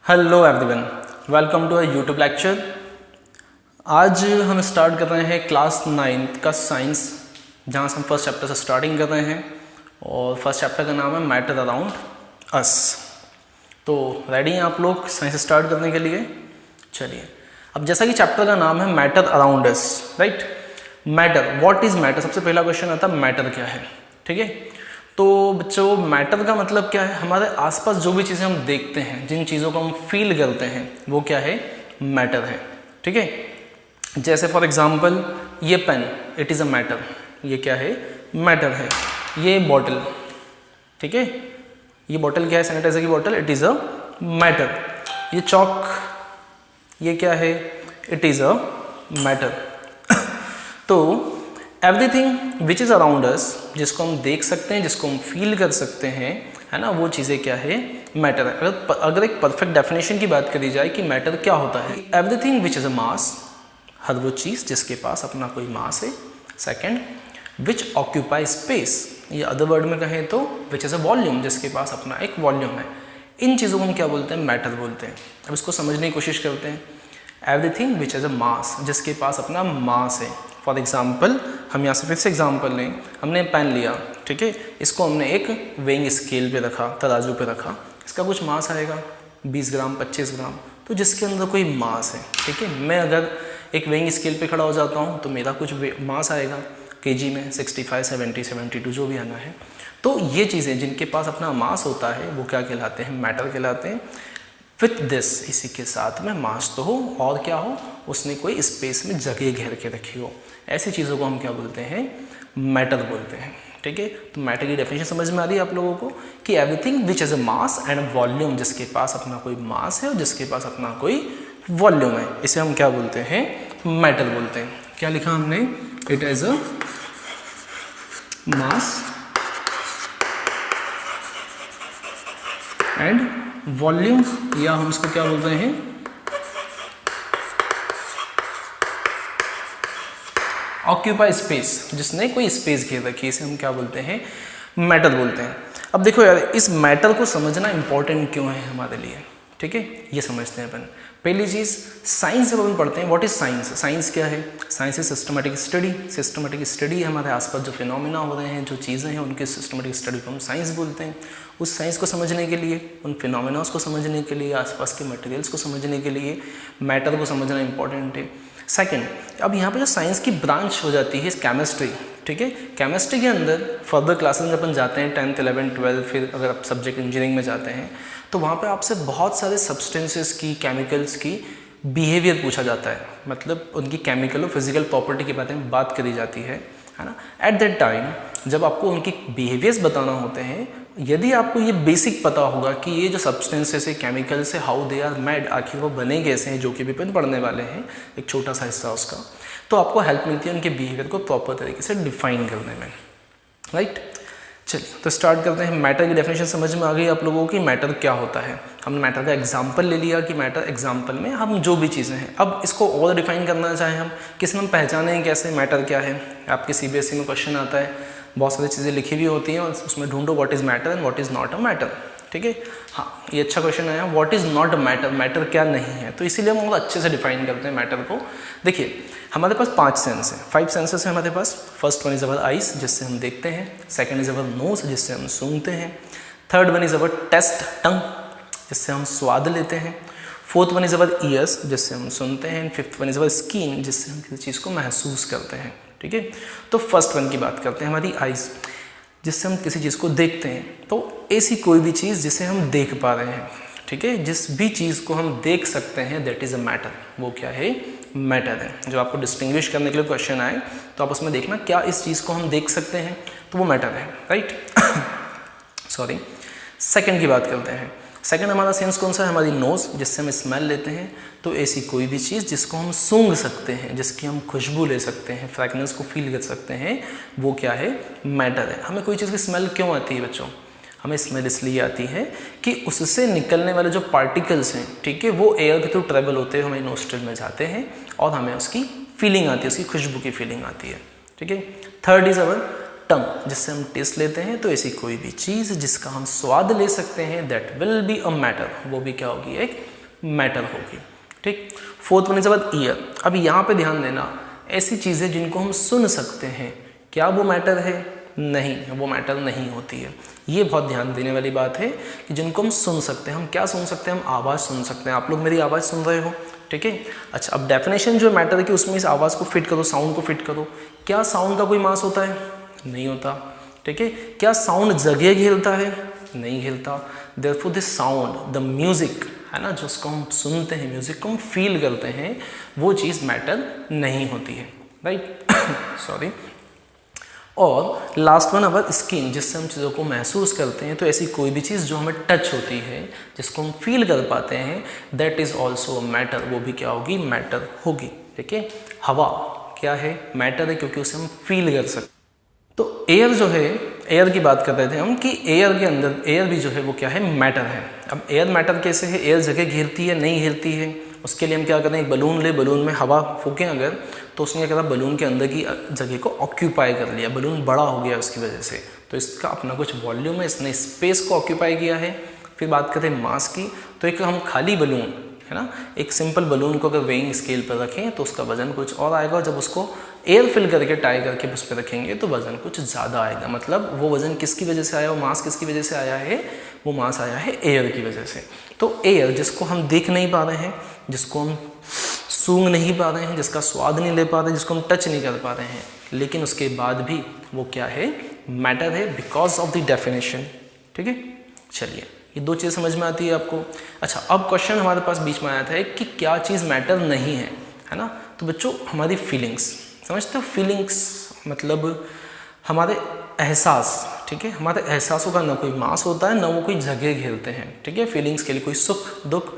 Hello everyone, welcome to a YouTube lecture. आज हम start कर रहे हैं क्लास 9th का साइंस, जहाँ से हम फर्स्ट चैप्टर से स्टार्टिंग कर रहे हैं और फर्स्ट चैप्टर का नाम है मैटर अराउंड अस। तो रेडी हैं आप लोग साइंस स्टार्ट करने के लिए? चलिए, अब जैसा कि चैप्टर का नाम है matter around us, right. Matter, what is matter? सबसे पहला क्वेश्चन आता है मैटर क्या है, ठीक है। तो बच्चों, मैटर का मतलब क्या है? हमारे आसपास जो भी चीज़ें हम देखते हैं, जिन चीज़ों को हम फील करते हैं, वो क्या है? मैटर है, ठीक है। जैसे फॉर एग्जांपल ये pen, it is a matter. ये क्या है? मैटर है। ये बॉटल, ठीक है, ये बॉटल क्या है? सैनिटाइजर की bottle, it is a matter. ये चॉक, ये क्या है? It is a matter. तो everything which is around us, जिसको हम देख सकते हैं, जिसको हम फील कर सकते हैं, है ना, वो चीज़ें क्या है? मैटर है। अगर एक परफेक्ट डेफिनेशन की बात करी जाए कि मैटर क्या होता है, एवरीथिंग विच इज़ अ मास, हर वो चीज़ जिसके पास अपना कोई मास है। सेकेंड, विच ऑक्यूपाई स्पेस, ये अदर वर्ड में कहें तो विच इज़ अ वॉल्यूम, जिसके पास अपना एक वॉल्यूम है। इन चीज़ों को हम क्या बोलते हैं? मैटर बोलते हैं। अब इसको समझने की कोशिश करते हैं। एवरीथिंग विच इज़ अ मास, जिसके पास अपना मास है। फॉर एग्जाम्पल, हम यहाँ से फिर से एग्जाम्पल लें। हमने पेन लिया, ठीक है, इसको हमने एक वेइंग स्केल पे रखा, तराजू पे रखा। इसका कुछ मास आएगा 20 ग्राम, 25 ग्राम, तो जिसके अंदर कोई मास है, ठीक है। मैं अगर एक वेइंग स्केल पे खड़ा हो जाता हूँ तो मेरा कुछ मास आएगा केजी में, 65, 70, 72 जो भी आना है। तो ये चीज़ें जिनके पास अपना मास होता है वो क्या कहलाते हैं? मैटर कहलाते हैं। विथ दिस, इसी के साथ में मास तो हो और क्या हो, उसने कोई स्पेस में जगह घेर के रखी हो, ऐसी चीज़ों को हम क्या बोलते हैं? मैटर बोलते हैं, ठीक है। तो मैटर की डेफिनेशन समझ में आ रही है आप लोगों को कि everything which is a mass and a volume, जिसके पास अपना कोई मास है और जिसके पास अपना कोई वॉल्यूम है, इसे हम क्या बोलते हैं? मैटर बोलते हैं। क्या लिखा हमने? It is a mass and volume, या हम इसको क्या बोल रहे हैं? ऑक्यूपाई स्पेस, जिसने कोई स्पेस घेर रखी, इसे हम क्या बोलते हैं? मैटर बोलते हैं। अब देखो यार, इस मैटर को समझना इंपॉर्टेंट क्यों है हमारे लिए, ठीक है, ये समझते हैं अपन। पहली चीज़, साइंस जब अपन पढ़ते हैं, व्हाट इज साइंस? साइंस क्या है? Science is systematic study. Systematic study हमारे आसपास जो फिनोमिना हो रहे हैं, जो चीज़ें हैं, उनके सिस्टमेटिक स्टडी को हम साइंस बोलते हैं। उस साइंस को समझने के लिए, उन फिनोमिनास को समझने के लिए, आसपास के मटेरियल्स को समझने के लिए मैटर को समझना इंपॉर्टेंट है। सेकेंड, अब यहाँ पे जो साइंस की ब्रांच हो जाती है केमिस्ट्री, ठीक है। केमिस्ट्री के अंदर फर्दर क्लासेस में अपन जाते हैं 10th, 11th, 12th, फिर अगर आप सब्जेक्ट इंजीनियरिंग में जाते हैं तो वहाँ पे आपसे बहुत सारे सब्सटेंसेस की, केमिकल्स की बिहेवियर पूछा जाता है, मतलब उनकी केमिकल और फिजिकल प्रॉपर्टी के बारे में बात करी जाती है ना। एट दैट टाइम जब आपको उनकी बिहेवियर्स बताना होते हैं, यदि आपको ये बेसिक पता होगा कि ये जो सब्सटेंसेस है, केमिकल्स है, हाउ दे आर मेड, आखिर वो बने कैसे हैं, जो कि भी अपन पढ़ने वाले हैं, एक छोटा सा हिस्सा उसका, तो आपको हेल्प मिलती है उनके बिहेवियर को प्रॉपर तरीके से डिफाइन करने में, राइट। चलिए, तो स्टार्ट करते हैं। मैटर की डेफिनेशन समझ में आ गई आप लोगों की? मैटर क्या होता है? हमने मैटर का एग्जाम्पल ले लिया कि मैटर एग्जाम्पल में हम जो भी चीज़ें हैं। अब इसको और डिफाइन करना चाहें हम, किसी में पहचानें कैसे मैटर क्या है? आपके CBSE में क्वेश्चन आता है, बहुत सारी चीज़ें लिखी हुई होती हैं और उसमें ढूंढो what is matter and what is not a matter, ठीक है। हाँ, ये अच्छा क्वेश्चन आया, what is not a matter, matter क्या नहीं है। तो इसीलिए हम बहुत अच्छे से डिफाइन करते हैं मैटर को। देखिए, हमारे पास 5 सेंस हैं, 5 सेंसेस हैं हमारे पास। First one is our eyes, जिससे हम देखते हैं। सेकंड इज़ अवर नोज, जिससे हम सूंघते हैं। Third one is our taste, tongue, जिससे हम स्वाद लेते हैं। Fourth one is our ears, जिससे हम सुनते हैं। Fifth one is our skin, जिससे हम किसी चीज़ को महसूस करते हैं, ठीक है। तो फर्स्ट वन की बात करते हैं, हमारी आइज, जिससे हम किसी चीज़ को देखते हैं। तो ऐसी कोई भी चीज़ जिसे हम देख पा रहे हैं, ठीक है, जिस भी चीज़ को हम देख सकते हैं, दैट इज़ अ मैटर, वो क्या है? मैटर है। जो आपको डिस्टिंग्विश करने के लिए क्वेश्चन आए तो आप उसमें देखना, क्या इस चीज़ को हम देख सकते हैं, तो वो मैटर है, राइट। सॉरी। सेकंड की बात करते हैं। सेकंड हमारा सेंस कौन सा है? हमारी नोज, जिससे हम स्मेल लेते हैं। तो ऐसी कोई भी चीज़ जिसको हम सूंघ सकते हैं, जिसकी हम खुशबू ले सकते हैं, फ्रेगनेंस को फील कर सकते हैं, वो क्या है? मैटर है। हमें कोई चीज़ की स्मेल क्यों आती है बच्चों? हमें स्मेल इसलिए आती है कि उससे निकलने वाले जो पार्टिकल्स हैं, ठीक है, वो एयर के थ्रू ट्रेवल होते हुए हमारी नोस्ट्रिल में जाते हैं और हमें उसकी फीलिंग आती है, उसकी खुशबू की फीलिंग आती है, ठीक है। थर्ड इज अवर टंग, जिससे हम टेस्ट लेते हैं। तो ऐसी कोई भी चीज़ जिसका हम स्वाद ले सकते हैं, that will be a matter, वो भी क्या होगी? एक मैटर होगी। ठीक, fourth one is our year. अब यहाँ पे ध्यान देना, ऐसी चीज़ें जिनको हम सुन सकते हैं, क्या वो मैटर है? नहीं, वो मैटर नहीं होती है। ये बहुत ध्यान देने वाली बात है कि जिनको हम सुन सकते हैं, हम क्या सुन सकते हैं? हम आवाज़ सुन सकते हैं। आप लोग मेरी आवाज़ सुन रहे हो, ठीक है। अच्छा, अब डेफिनेशन जो मैटर की उसमें इस आवाज़ को फिट करो, साउंड को फिट करो। क्या साउंड का कोई मास होता है? नहीं होता, ठीक है। क्या साउंड जगह घेरता है? नहीं घेरता। Therefore this sound, the music है ना, जिसको हम सुनते हैं, म्यूजिक को हम फील करते हैं, वो चीज़ मैटर नहीं होती है, राइट। सॉरी। और लास्ट वन अवर स्किन, जिससे हम चीज़ों को महसूस करते हैं। तो ऐसी कोई भी चीज़ जो हमें टच होती है, जिसको हम फील कर पाते हैं, दैट इज़ ऑल्सो मैटर, वो भी क्या होगी? मैटर होगी, ठीक है। हवा क्या है? मैटर है, क्योंकि उसे हम फील कर सकते। तो एयर जो है, एयर की बात कर रहे थे हम कि एयर के अंदर, एयर भी जो है वो क्या है? मैटर है। अब एयर मैटर कैसे है? एयर जगह घेरती है? नहीं घेरती है। उसके लिए हम क्या करें? एक बलून ले, बलून में हवा फूकें अगर, तो उसने क्या करा? बलून के अंदर की जगह को ऑक्यूपाई कर लिया, बलून बड़ा हो गया उसकी वजह से। तो इसका अपना कुछ वॉल्यूम है, इसने स्पेस को ऑक्यूपाई किया है। फिर बात करते हैं मास की, तो एक हम खाली बलून है ना, एक सिंपल बलून को अगर वेइंग स्केल पर रखें तो उसका वजन कुछ और आएगा, और जब उसको एयर फिल करके टाई करके उस पर रखेंगे तो वजन कुछ ज़्यादा आएगा। मतलब वो वजन किसकी वजह से आया? वो मास किसकी वजह से आया है? वो मास आया है एयर की वजह से। तो एयर, जिसको हम देख नहीं पा रहे हैं, जिसको हम सूंघ नहीं पा रहे हैं, जिसका स्वाद नहीं ले पा रहे हैं, जिसको हम टच नहीं कर पा रहे हैं, लेकिन उसके बाद भी वो क्या है? मैटर है, बिकॉज ऑफ द डेफिनेशन, ठीक है। चलिए, ये दो चीज़ समझ में आती है आपको। अच्छा, अब क्वेश्चन हमारे पास बीच में आया था कि क्या चीज़ मैटर नहीं है ना। तो बच्चों, हमारी फीलिंग्स, समझते हो? फीलिंग्स मतलब हमारे एहसास, ठीक है। हमारे एहसासों का ना कोई मास होता है, ना वो कोई जगह घेरते हैं, ठीक है। फीलिंग्स के लिए कोई सुख, दुख,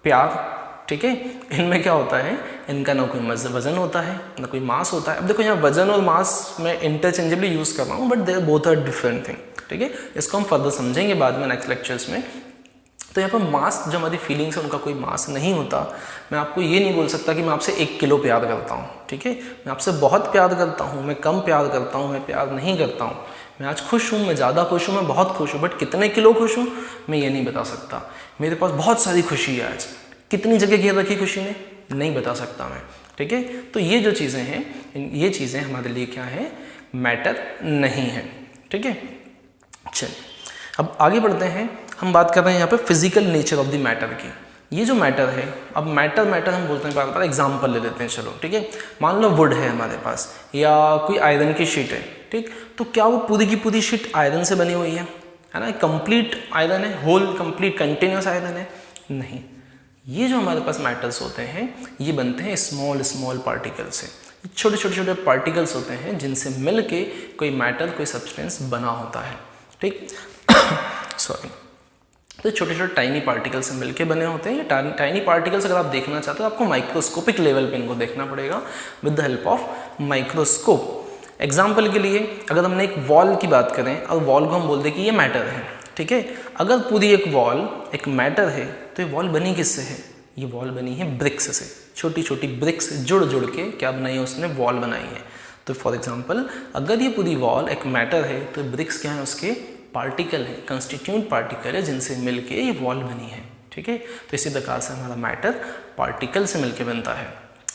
प्यार, ठीक है, इनमें क्या होता है? इनका ना कोई वजन होता है, ना कोई मास होता है। अब देखो, यहाँ वजन और मास मैं इंटरचेंजेबली यूज़ कर रहा हूँ, but they both are different thing, ठीक है। इसको हम फर्दर समझेंगे बाद में नेक्स्ट लेक्चर्स में। तो यहाँ पर मास, जो हमारी फीलिंग्स है, उनका कोई मास नहीं होता। मैं आपको ये नहीं बोल सकता कि मैं आपसे 1 किलो प्यार करता हूँ, ठीक है। मैं आपसे बहुत प्यार करता हूँ, मैं कम प्यार करता हूँ, मैं प्यार नहीं करता हूँ। मैं आज खुश हूँ, मैं ज़्यादा खुश हूँ, मैं बहुत खुश हूँ, बट कितने किलो खुश हूँ मैं ये नहीं बता सकता। मेरे पास बहुत सारी खुशी है आज, कितनी जगह घेर रखी खुशी ने, नहीं बता सकता मैं, ठीक है। तो ये जो चीज़ें हैं, ये चीज़ें हमारे लिए क्या है? मैटर नहीं है, ठीक है। चलिए, अब आगे बढ़ते हैं। हम बात कर रहे हैं यहाँ पे physical nature of the matter की। ये जो मैटर है, अब मैटर हम बोलते हैं, बार बार एग्जाम्पल ले लेते हैं, चलो, ठीक है। मान लो वुड है हमारे पास, या कोई आयरन की शीट है, ठीक। तो क्या वो पूरी की पूरी शीट आयरन से बनी हुई है ना? कंप्लीट आयरन है, होल कंप्लीट कंटिन्यूस आयरन है? नहीं। ये जो हमारे पास मैटर्स होते हैं, ये बनते हैं स्मॉल पार्टिकल से। छोटे छोटे पार्टिकल्स होते हैं जिनसे मिल के कोई मैटर, कोई सब्सटेंस बना होता है, ठीक। सॉरी। तो छोटे छोटे टाइनी पार्टिकल से मिलके बने होते हैं। ये टाइनी पार्टिकल्स अगर आप देखना चाहते हो, आपको माइक्रोस्कोपिक लेवल पे इनको देखना पड़ेगा with the help of microscope. Example के लिए, अगर हमने एक वॉल की बात करें और वॉल को हम बोल दें कि ये मैटर है, ठीक है। अगर पूरी एक वॉल एक मैटर है, तो ये वॉल बनी किससे है? ये वॉल बनी है ब्रिक्स से। छोटी छोटी ब्रिक्स जुड़ के क्या बनाई है उसने? वॉल बनाई है। तो फॉर एग्जाम्पल, अगर ये पूरी वॉल एक मैटर है, तो ब्रिक्स क्या है? उसके पार्टिकल है, कंस्टिट्यूंट पार्टिकल है, जिनसे मिलके ये वॉल बनी है, ठीक है। तो इसी प्रकार से हमारा मैटर पार्टिकल से मिलके बनता है,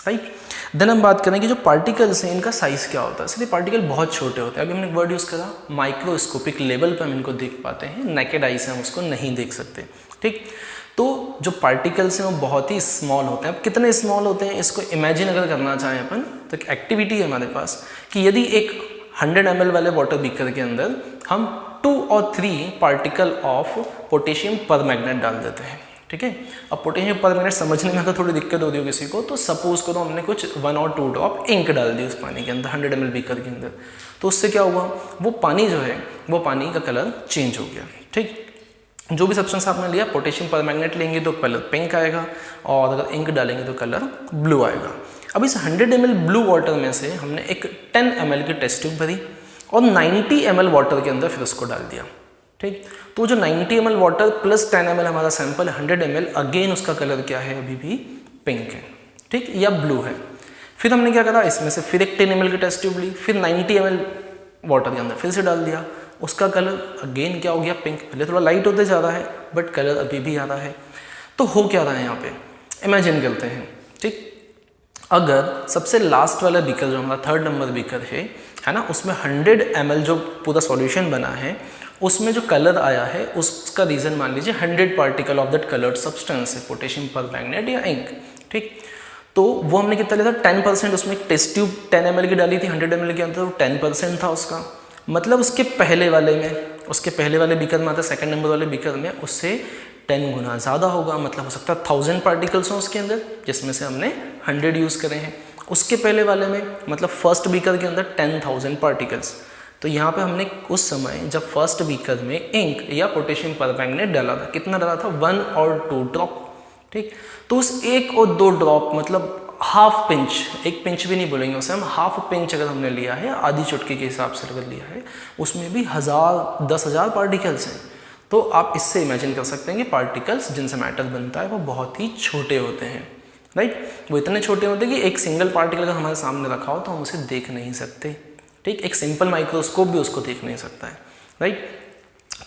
राइट। देन हम बात करें कि जो पार्टिकल्स हैं, इनका साइज क्या होता है। इसलिए पार्टिकल बहुत छोटे होते हैं। अभी हमने एक वर्ड यूज़ करा, माइक्रोस्कोपिक लेवल पर हम इनको देख पाते हैं, नेकेड आई से हम उसको नहीं देख सकते, ठीक। तो जो पार्टिकल्स हैं वो बहुत ही स्मॉल होते हैं। अब कितने स्मॉल होते हैं, इसको इमेजिन अगर करना चाहें अपन, तो एक एक्टिविटी है हमारे पास कि यदि एक 100 ml वाले वाटर बीकर के अंदर हम 2 और 3 पार्टिकल ऑफ पोटेशियम परमैंगनेट डाल देते हैं, ठीक है। अब पोटेशियम परमैंगनेट समझने में अगर थोड़ी दिक्कत होती हो किसी को, तो सपोज करो हमने कुछ 1 और 2 ड्रॉप इंक डाल दी उस पानी के अंदर, 100 ml बीकर के अंदर। तो उससे क्या हुआ? वो पानी जो है, वो पानी का कलर चेंज हो गया, ठीक। जो भी सब्सटेंस आपने लिया, पोटेशियम परमैंगनेट लेंगे तो कलर पिंक आएगा, और अगर इंक डालेंगे तो कलर ब्लू आएगा। अब इस 100 ml ब्लू वाटर में से हमने एक 10 ml की टेस्ट ट्यूब भरी और 90 ml वाटर के अंदर फिर उसको डाल दिया, ठीक। तो जो 90 ml वाटर प्लस 10 ml हमारा सैंपल 100 ml, अगेन उसका कलर क्या है? अभी भी पिंक है, ठीक, या ब्लू है। फिर हमने क्या करा, इसमें से फिर एक 10 ml की टेस्ट ट्यूब ली, फिर 90 ml वाटर के अंदर फिर से डाल दिया, उसका कलर अगेन क्या हो गया? पिंक। पहले थोड़ा लाइट होते जा रहा है, बट कलर अभी भी आ रहा है। तो हो क्या रहा है यहाँ पे, इमेजिन करते हैं, ठीक। अगर सबसे लास्ट वाला बीकर जो हमारा 3rd नंबर बीकर है ना, उसमें 100 ml जो पूरा सॉल्यूशन बना है, उसमें जो कलर आया है उसका रीज़न मान लीजिए 100 particle of that coloured substance है, पोटेशियम परमैंगनेट या इंक, ठीक। तो वो हमने कितना लिया था, 10%, उसमें एक टेस्ट ट्यूब 10 ml की डाली थी 100 ml के अंदर, वो 10% था उसका, मतलब उसके पहले वाले बीकर में आता है, 2nd नंबर वाले बीकर में उससे 10 गुना ज़्यादा होगा, मतलब हो सकता है 1000 पार्टिकल्स हों उसके अंदर, जिसमें से हमने 100 यूज़ करे हैं। उसके पहले वाले में मतलब फर्स्ट बीकर के अंदर 10,000 पार्टिकल्स। तो यहाँ पे हमने उस समय जब फर्स्ट बीकर में इंक या पोटेशियम परमैंगनेट डाला था, कितना डाला था, 1 और 2 ड्रॉप, ठीक। तो उस 1 और 2 ड्रॉप मतलब हाफ पिंच, 1 पिंच भी नहीं बोलेंगे उसे हम, हाफ पिंच अगर हमने लिया है, आधी चुटकी के हिसाब से अगर लिया है, उसमें भी 10,000 पार्टिकल्स हैं। तो आप इससे इमेजिन कर सकते हैं कि पार्टिकल्स जिनसे मैटर बनता है वो बहुत ही छोटे होते हैं, राइट। वो इतने छोटे होते हैं कि एक सिंगल पार्टिकल अगर हमारे सामने रखा हो तो हम उसे देख नहीं सकते, ठीक। एक सिंपल माइक्रोस्कोप भी उसको देख नहीं सकता है, राइट।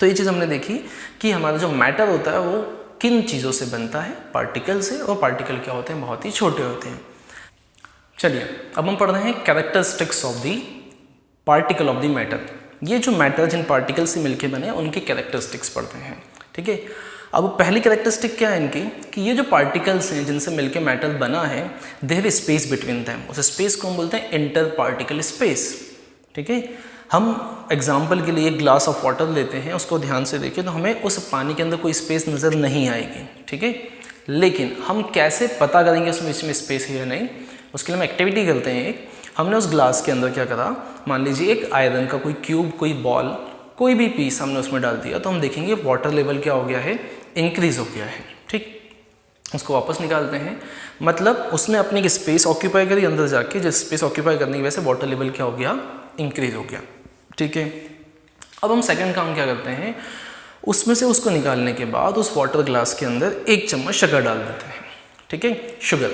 तो ये चीज़ हमने देखी कि हमारा जो मैटर होता है वो किन चीज़ों से बनता है, पार्टिकल से, और पार्टिकल क्या होते हैं, बहुत ही छोटे होते हैं। चलिए अब हम पढ़ रहे हैं characteristics of the particle of the matter. ये जो मैटर जिन पार्टिकल से मिलके बने उनकी कैरेक्टरिस्टिक्स पढ़ते हैं, ठीक है। अब पहली कैरेक्टरिस्टिक क्या है इनकी, कि ये जो पार्टिकल्स हैं जिनसे मिलके मैटर बना है, they have space between them. उस स्पेस को हम बोलते हैं इंटर पार्टिकल स्पेस, ठीक है। हम एग्जाम्पल के लिए एक ग्लास ऑफ वाटर लेते हैं, उसको ध्यान से देखें तो हमें उस पानी के अंदर कोई स्पेस नज़र नहीं आएगी, ठीक है। लेकिन हम कैसे पता करेंगे उसमें इसमें स्पेस है या नहीं, उसके लिए हम एक्टिविटी करते हैं। एक हमने उस ग्लास के अंदर क्या करा, मान लीजिए एक आयरन का कोई क्यूब, कोई बॉल, कोई भी पीस हमने उसमें डाल दिया, तो हम देखेंगे वाटर लेवल क्या हो गया है, इंक्रीज हो गया है, ठीक। उसको वापस निकालते हैं, मतलब उसने अपनी एक स्पेस ऑक्यूपाई करी अंदर जाके, जिस स्पेस ऑक्यूपाई करने की वजह से वाटर लेवल क्या हो गया, इंक्रीज हो गया, ठीक है। अब हम सेकंड काम क्या करते हैं, उसमें से उसको निकालने के बाद उस वाटर ग्लास के अंदर 1 चम्मच शुगर डाल देते हैं, ठीक है, शुगर,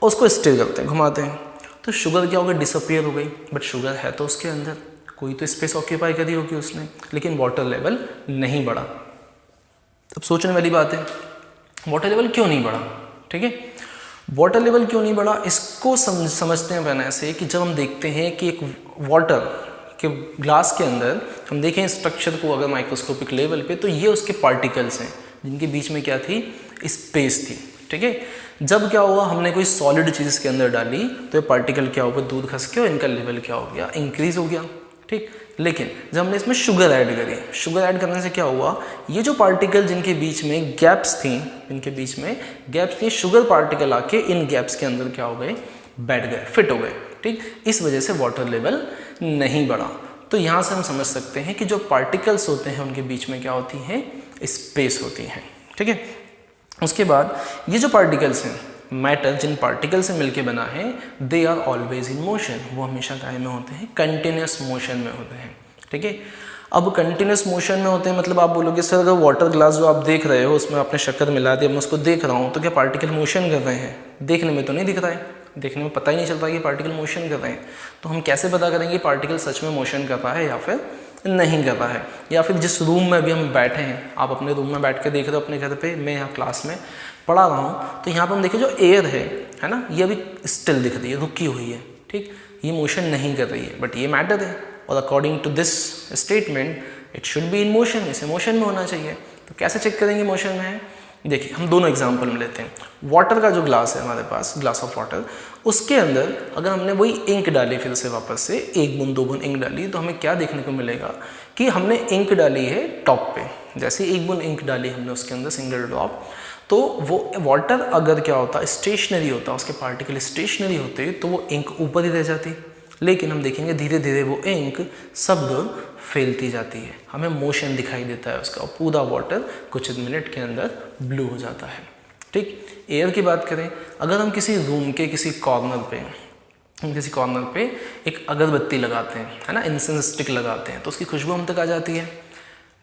और उसको स्टिर करते हैं, घुमाते हैं, तो शुगर क्या हो गई, डिसअपियर हो गई। बट शुगर है तो उसके अंदर, कोई तो स्पेस ऑक्यूपाई करी होगी उसने, लेकिन वाटर लेवल नहीं बढ़ा। अब सोचने वाली बात है, वाटर लेवल क्यों नहीं बढ़ा, ठीक है। वाटर लेवल क्यों नहीं बढ़ा, इसको समझते हैं पहले ऐसे कि जब हम देखते हैं कि एक वाटर के ग्लास के अंदर हम देखें स्ट्रक्चर को अगर माइक्रोस्कोपिक लेवल पे, तो ये उसके पार्टिकल्स हैं जिनके बीच में क्या थी, स्पेस थी, ठीक है। जब क्या हुआ, हमने कोई सॉलिड चीज़ के अंदर डाली तो ये पार्टिकल क्या हुआ, दूध खस के और इनका लेवल क्या हो गया, इंक्रीज हो गया, ठीक। लेकिन जब हमने इसमें शुगर ऐड करी, शुगर ऐड करने से क्या हुआ, ये जो पार्टिकल जिनके बीच में गैप्स थी, इनके बीच में गैप्स थी, शुगर पार्टिकल आके इन गैप्स के अंदर क्या हो गए, बैठ गए, फिट हो गए, ठीक। इस वजह से वाटर लेवल नहीं बढ़ा। तो यहाँ से हम समझ सकते हैं कि जो पार्टिकल्स होते हैं उनके बीच में क्या होती है, स्पेस होती है, ठीक है। उसके बाद ये जो पार्टिकल्स हैं, मैटर जिन पार्टिकल से मिलके बना है, they are always in motion, वो हमेशा काय में होते हैं, कंटिन्यूस मोशन में होते हैं, ठीक है। अब कंटिन्यूस मोशन में होते हैं मतलब आप बोलोगे सर अगर वाटर ग्लास जो आप देख रहे हो उसमें आपने शक्कर मिला दी, मैं उसको देख रहा हूँ, तो क्या पार्टिकल मोशन कर रहे हैं, देखने में तो नहीं दिख रहा है, देखने में पता ही नहीं चलता कि पार्टिकल मोशन कर रहे हैं। तो हम कैसे पता करेंगे पार्टिकल सच में मोशन कर रहा है या फिर नहीं कर रहा है। या फिर जिस रूम में अभी हम बैठे हैं, आप अपने रूम में बैठ के देख रहे हो अपने घर पे, मैं यहाँ क्लास में पढ़ा रहा हूँ, तो यहाँ पर हम देखें जो एयर है ना, ये अभी स्टिल दिख रही है, रुकी हुई है, ठीक, ये मोशन नहीं कर रही है, बट ये मैटर है और according to this statement it should be in motion, इसे मोशन में होना चाहिए। तो कैसे चेक करेंगे मोशन में है, देखिए हम दोनों एग्जाम्पल में लेते हैं। वाटर का जो ग्लास है हमारे पास, ग्लास ऑफ वाटर, उसके अंदर अगर हमने वही इंक डाली, फिर से वापस से 1 बूंद 2 बूंद इंक डाली, तो हमें क्या देखने को मिलेगा कि हमने इंक डाली है टॉप पे, जैसे 1 बूंद इंक डाली हमने उसके अंदर सिंगल ड्रॉप, तो वो वाटर अगर क्या होता, स्टेशनरी होता, उसके पार्टिकल स्टेशनरी होते, तो वो इंक ऊपर ही रह जाती। लेकिन हम देखेंगे धीरे धीरे वो इंक सब दूर फैलती जाती है, हमें मोशन दिखाई देता है उसका, और पूरा वाटर कुछ मिनट के अंदर ब्लू हो जाता है, ठीक। एयर की बात करें, अगर हम किसी रूम के किसी कॉर्नर पे एक अगरबत्ती लगाते हैं, है ना, इंसेंस स्टिक लगाते हैं, तो उसकी खुशबू हम तक आ जाती है।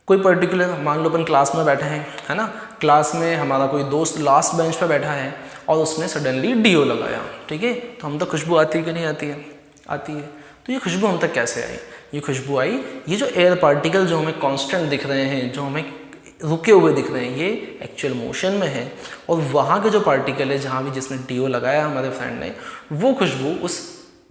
कोई पर्टिकुलर, मान लो अपन क्लास में बैठे हैं, है ना, क्लास में हमारा कोई दोस्त लास्ट बेंच पे बैठा है और उसने सडनली डीओ लगाया, ठीक है, तो हम तक खुशबू आती है कि नहीं आती है, आती है। तो ये खुशबू हम तक कैसे आई, ये खुशबू आई, ये जो एयर पार्टिकल जो हमें कांस्टेंट दिख रहे हैं, जो हमें रुके हुए दिख रहे हैं, ये एक्चुअल मोशन में है, और वहाँ के जो पार्टिकल है जहाँ भी जिसने टीओ लगाया हमारे फ्रेंड ने, वो खुशबू उस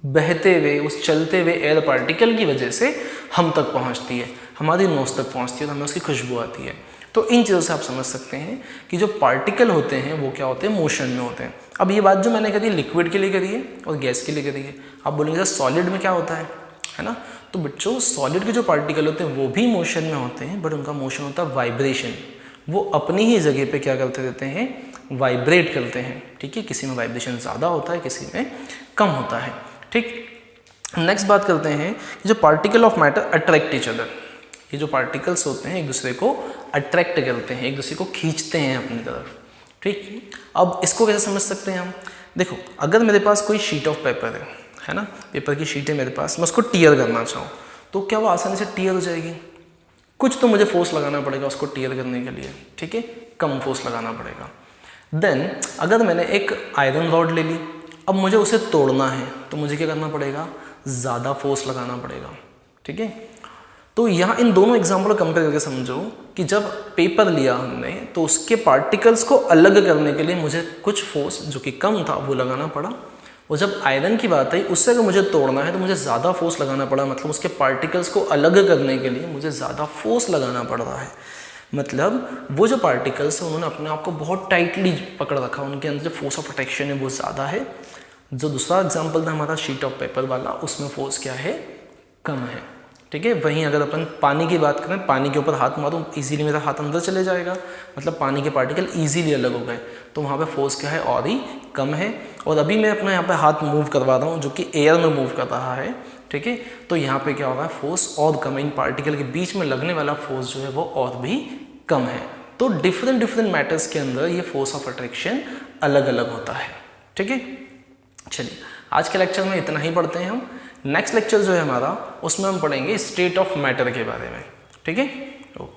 बहते हुए, उस चलते हुए एयर पार्टिकल की वजह से हम तक पहुँचती है, हमारी नोज तक पहुँचती है, और हमें उसकी खुशबू आती है। तो इन चीज़ों से आप समझ सकते हैं कि जो पार्टिकल होते हैं वो क्या होते हैं, मोशन में होते हैं। अब ये बात जो मैंने करी लिक्विड के लिए करी है और गैस के लिए करी है। आप बोलेंगे सर सॉलिड में क्या होता है ना? तो बच्चों सॉलिड के जो पार्टिकल होते हैं वो भी मोशन में होते हैं, बट उनका मोशन होता है वाइब्रेशन। वो अपनी ही जगह पे क्या करते रहते हैं, वाइब्रेट करते हैं। ठीक है, किसी में वाइब्रेशन ज़्यादा होता है, किसी में कम होता है। ठीक, नेक्स्ट बात करते हैं, जो particle of matter attract each other. ये जो पार्टिकल्स होते हैं एक दूसरे को अट्रैक्ट करते हैं, एक दूसरे को खींचते हैं अपनी तरफ। ठीक, अब इसको कैसे समझ सकते हैं हम? देखो, अगर मेरे पास कोई शीट ऑफ पेपर है ना, पेपर की शीट है मेरे पास, मैं उसको टीयर करना चाहूँ तो क्या वो आसानी से टीयर हो जाएगी? कुछ तो मुझे फोर्स लगाना पड़ेगा उसको टीयर करने के लिए। ठीक है, कम फोर्स लगाना पड़ेगा। देन अगर मैंने एक आयरन रॉड ले ली, अब मुझे उसे तोड़ना है तो मुझे क्या करना पड़ेगा, ज़्यादा फोर्स लगाना पड़ेगा। ठीक है, तो यहाँ इन दोनों एग्जाम्पल को कंपेयर करके समझो कि जब पेपर लिया हमने तो उसके पार्टिकल्स को अलग करने के लिए मुझे कुछ फोर्स जो कि कम था वो लगाना पड़ा, और जब आयरन की बात आई उससे अगर मुझे तोड़ना है तो मुझे ज़्यादा फोर्स लगाना पड़ा, मतलब उसके पार्टिकल्स को अलग करने के लिए मुझे ज़्यादा फोर्स लगाना पड़ रहा है। मतलब वो जो पार्टिकल्स हैं उन्होंने अपने आप को बहुत टाइटली पकड़ रखा, उनके अंदर जो फोर्स ऑफ अट्रैक्शन है वो ज़्यादा है। जो दूसरा एग्जाम्पल था हमारा शीट ऑफ पेपर वाला, उसमें फोर्स क्या है, कम है। ठीक है, वहीं अगर अपन पानी की बात करें, पानी के ऊपर हाथ मारूं इजीली मेरा हाथ अंदर चले जाएगा, मतलब पानी के पार्टिकल इजीली अलग हो गए, तो वहाँ पे फोर्स क्या है, और ही कम है। और अभी मैं अपना यहाँ पे हाथ मूव करवा रहा हूँ जो कि एयर में मूव कर रहा है। ठीक है, तो यहाँ पे क्या होगा, फोर्स और कम है, इन पार्टिकल के बीच में लगने वाला फोर्स जो है वो और भी कम है। तो डिफरेंट मैटर्स के अंदर ये फोर्स ऑफ अट्रैक्शन अलग अलग होता है। ठीक है, चलिए आज के लेक्चर में इतना ही पढ़ते हैं हम। नेक्स्ट लेक्चर जो है हमारा, उसमें हम पढ़ेंगे स्टेट ऑफ मैटर के बारे में। ठीक है, ओके।